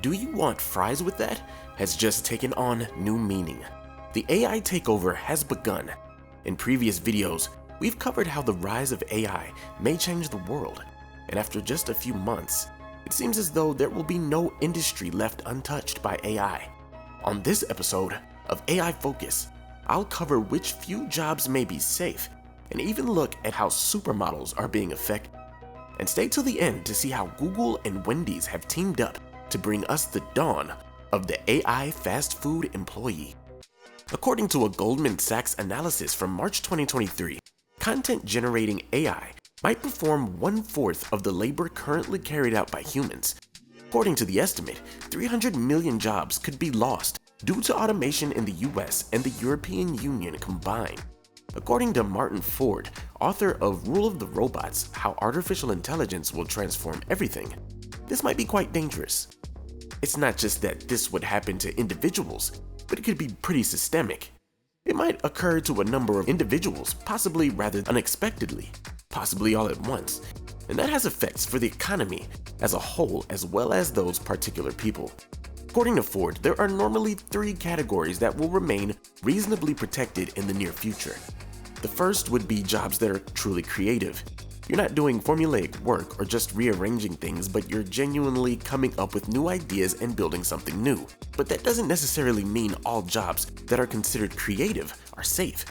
"Do you want fries with that?" has just taken on new meaning. The AI takeover has begun. In previous videos, we've covered how the rise of AI may change the world, and after just a few months, it seems as though there will be no industry left untouched by AI. On this episode of AI Focus, I'll cover which few jobs may be safe, and even look at how supermodels are being affected. And stay till the end to see how Google and Wendy's have teamed up to bring us the dawn of the AI fast food employee. According to a Goldman Sachs analysis from March 2023, content-generating AI might perform 1/4 of the labor currently carried out by humans. According to the estimate, 300 million jobs could be lost due to automation in the US and the European Union combined. According to Martin Ford, author of Rule of the Robots: How Artificial Intelligence Will Transform Everything, this might be quite dangerous. It's not just that this would happen to individuals, but it could be pretty systemic. It might occur to a number of individuals, possibly rather unexpectedly, possibly all at once, and that has effects for the economy as a whole as well as those particular people. According to Ford, there are normally 3 categories that will remain reasonably protected in the near future. The first would be jobs that are truly creative. You're not doing formulaic work or just rearranging things, but you're genuinely coming up with new ideas and building something new. But that doesn't necessarily mean all jobs that are considered creative are safe.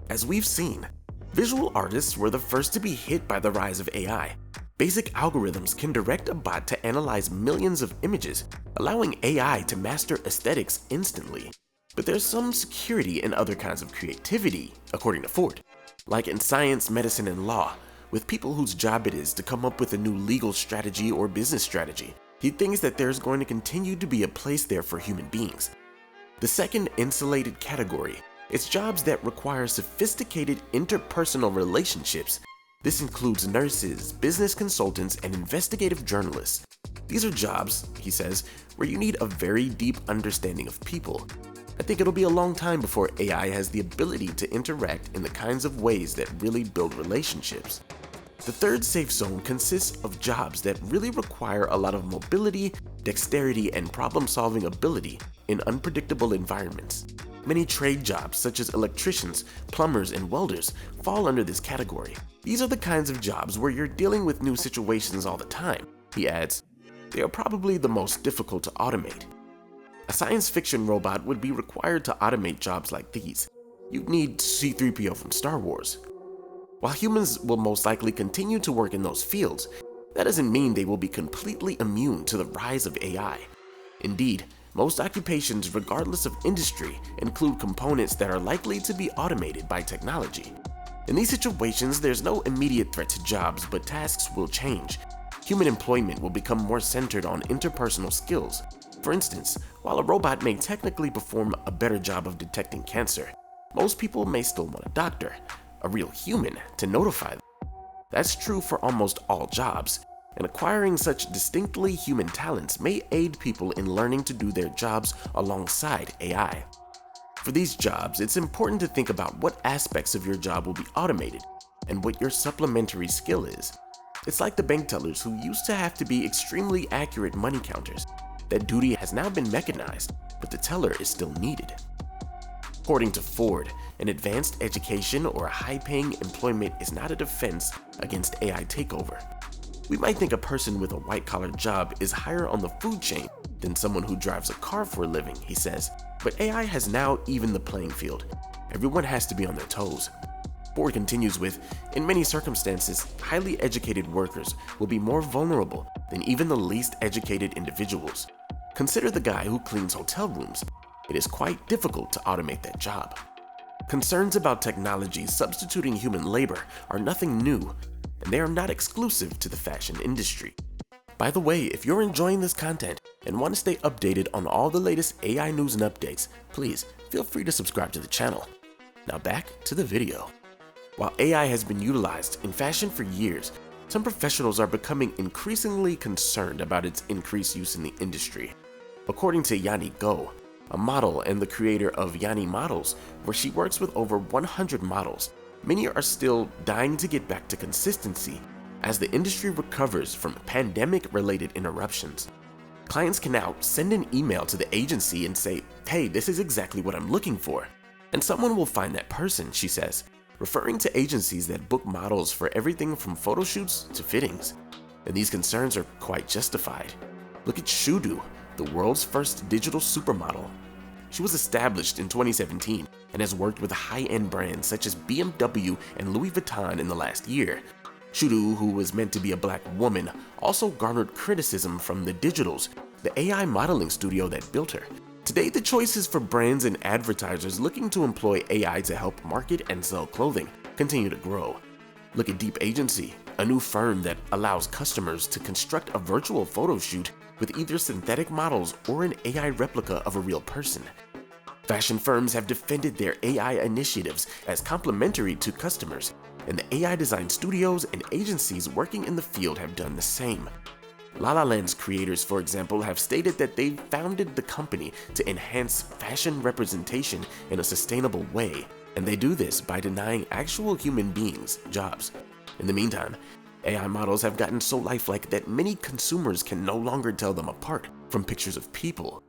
As we've seen, visual artists were the first to be hit by the rise of AI. Basic algorithms can direct a bot to analyze millions of images, allowing AI to master aesthetics instantly. But there's some security in other kinds of creativity, according to Ford, like in science, medicine, and law, with people whose job it is to come up with a new legal strategy or business strategy. He thinks that there's going to continue to be a place there for human beings. The second insulated category is jobs that require sophisticated interpersonal relationships. This includes nurses, business consultants, and investigative journalists. These are jobs, he says, where you need a very deep understanding of people. I think it'll be a long time before AI has the ability to interact in the kinds of ways that really build relationships. The third safe zone consists of jobs that really require a lot of mobility, dexterity, and problem-solving ability in unpredictable environments. Many trade jobs, such as electricians, plumbers, and welders, fall under this category. These are the kinds of jobs where you're dealing with new situations all the time. He adds, they are probably the most difficult to automate. A science fiction robot would be required to automate jobs like these. You'd need C-3PO from Star Wars. While humans will most likely continue to work in those fields, that doesn't mean they will be completely immune to the rise of AI. Indeed, most occupations, regardless of industry, include components that are likely to be automated by technology. In these situations, there's no immediate threat to jobs, but tasks will change. Human employment will become more centered on interpersonal skills. For instance, while a robot may technically perform a better job of detecting cancer, most people may still want a doctor, a real human, to notify them. That's true for almost all jobs, and acquiring such distinctly human talents may aid people in learning to do their jobs alongside AI. For these jobs, it's important to think about what aspects of your job will be automated and what your supplementary skill is. It's like the bank tellers who used to have to be extremely accurate money counters. That duty has now been mechanized, but the teller is still needed. According to Ford, an advanced education or a high-paying employment is not a defense against AI takeover. We might think a person with a white-collar job is higher on the food chain than someone who drives a car for a living, he says, but AI has now evened the playing field. Everyone has to be on their toes. Ford continues with, in many circumstances, highly educated workers will be more vulnerable than even the least educated individuals. Consider the guy who cleans hotel rooms. It is quite difficult to automate that job. Concerns about technology substituting human labor are nothing new, and they are not exclusive to the fashion industry. By the way, if you're enjoying this content and want to stay updated on all the latest AI news and updates, please feel free to subscribe to the channel. Now back to the video. While AI has been utilized in fashion for years, some professionals are becoming increasingly concerned about its increased use in the industry. According to Yanni Go, a model and the creator of Yanni Models, where she works with over 100 models, many are still dying to get back to consistency as the industry recovers from pandemic-related interruptions. Clients can now send an email to the agency and say, "Hey, this is exactly what I'm looking for." And someone will find that person, she says, referring to agencies that book models for everything from photo shoots to fittings. And these concerns are quite justified. Look at Shudu, the world's first digital supermodel. She was established in 2017 and has worked with high-end brands such as BMW and Louis Vuitton in the last year. Shudu, who was meant to be a black woman, also garnered criticism from The Digitals, the AI modeling studio that built her. Today, the choices for brands and advertisers looking to employ AI to help market and sell clothing continue to grow. Look at Deep Agency, a new firm that allows customers to construct a virtual photo shoot with either synthetic models or an AI replica of a real person. Fashion firms have defended their AI initiatives as complementary to customers, and the AI design studios and agencies working in the field have done the same. La La Land's creators, for example, have stated that they founded the company to enhance fashion representation in a sustainable way, and they do this by denying actual human beings jobs. In the meantime, AI models have gotten so lifelike that many consumers can no longer tell them apart from pictures of people.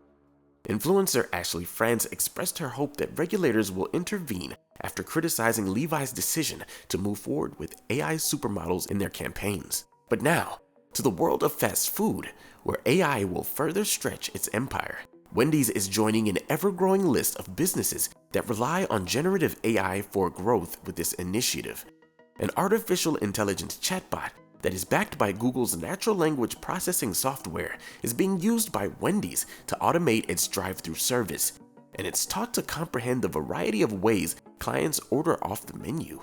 Influencer Ashley France expressed her hope that regulators will intervene after criticizing Levi's decision to move forward with AI supermodels in their campaigns. But now, to the world of fast food, where AI will further stretch its empire. Wendy's is joining an ever-growing list of businesses that rely on generative AI for growth with this initiative. An artificial intelligence chatbot that is backed by Google's natural language processing software is being used by Wendy's to automate its drive-thru service, and it's taught to comprehend the variety of ways clients order off the menu.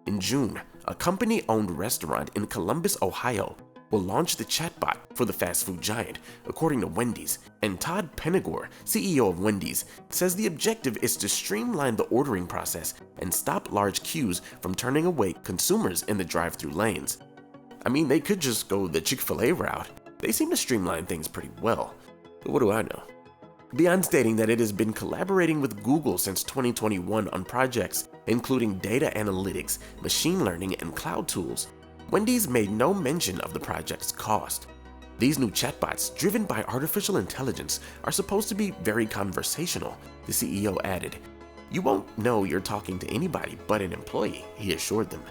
In June, a company-owned restaurant in Columbus, Ohio, will launch the chatbot for the fast food giant, according to Wendy's, and Todd Penegor, CEO of Wendy's, says the objective is to streamline the ordering process and stop large queues from turning away consumers in the drive-thru lanes. I mean, they could just go the Chick-fil-A route. They seem to streamline things pretty well. But what do I know? Beyond stating that it has been collaborating with Google since 2021 on projects including data analytics, machine learning, and cloud tools, Wendy's made no mention of the project's cost. These new chatbots, driven by artificial intelligence, are supposed to be very conversational, the CEO added. "You won't know you're talking to anybody but an employee," he assured them.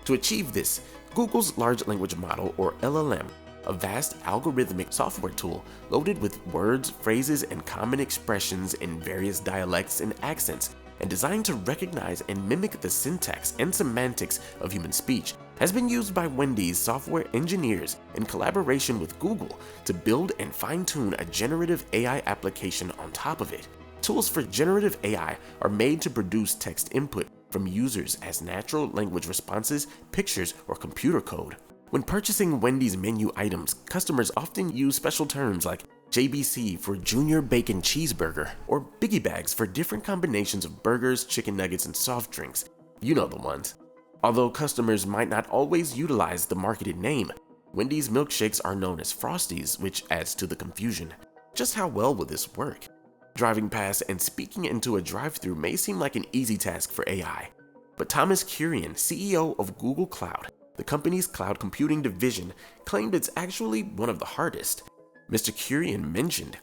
To achieve this, Google's large language model, or LLM, a vast algorithmic software tool loaded with words, phrases, and common expressions in various dialects and accents, and designed to recognize and mimic the syntax and semantics of human speech, has been used by Wendy's software engineers in collaboration with Google to build and fine-tune a generative AI application on top of it. Tools for generative AI are made to produce text input from users as natural language responses, pictures, or computer code. When purchasing Wendy's menu items, customers often use special terms like JBC for Junior Bacon Cheeseburger, or Biggie Bags for different combinations of burgers, chicken nuggets, and soft drinks. You know the ones. Although customers might not always utilize the marketed name, Wendy's milkshakes are known as Frosties, which adds to the confusion. Just how well will this work? Driving past and speaking into a drive-thru may seem like an easy task for AI, but Thomas Kurian, CEO of Google Cloud, the company's cloud computing division, claimed it's actually one of the hardest. Mr. Kurian mentioned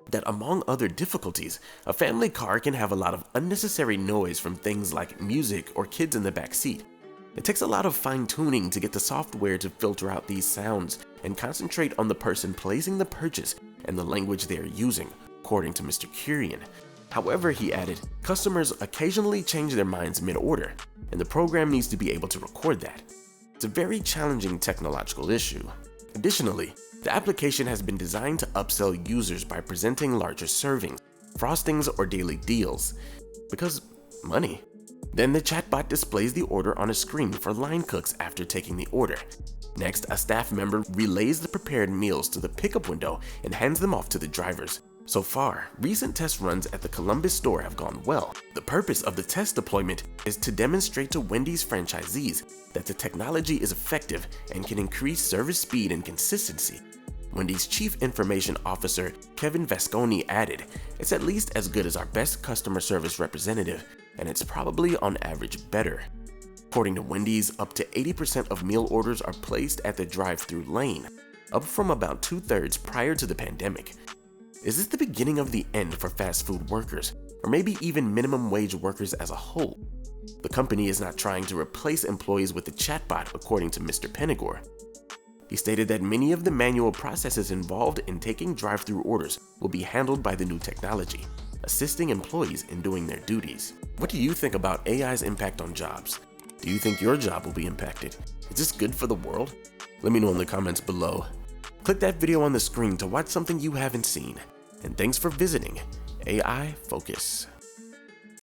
that among other difficulties, a family car can have a lot of unnecessary noise from things like music or kids in the back seat. It takes a lot of fine-tuning to get the software to filter out these sounds and concentrate on the person placing the purchase and the language they are using, according to Mr. Kurian. However, he added, customers occasionally change their minds mid-order, and the program needs to be able to record that. It's a very challenging technological issue. Additionally, the application has been designed to upsell users by presenting larger servings, frostings, or daily deals. Because money. Then the chatbot displays the order on a screen for line cooks after taking the order. Next, a staff member relays the prepared meals to the pickup window and hands them off to the drivers. So far, recent test runs at the Columbus store have gone well. The purpose of the test deployment is to demonstrate to Wendy's franchisees that the technology is effective and can increase service speed and consistency. Wendy's Chief Information Officer, Kevin Vasconi, added, "It's at least as good as our best customer service representative, and it's probably on average better." According to Wendy's, up to 80% of meal orders are placed at the drive-thru lane. up from about 2/3 prior to the pandemic. Is this the beginning of the end for fast food workers, or maybe even minimum wage workers as a whole? The company is not trying to replace employees with a chatbot, according to Mr. Penegor. He stated that many of the manual processes involved in taking drive-thru orders will be handled by the new technology, assisting employees in doing their duties. What do you think about AI's impact on jobs? Do you think your job will be impacted? Is this good for the world? Let me know in the comments below. Click that video on the screen to watch something you haven't seen. And thanks for visiting AI Focus.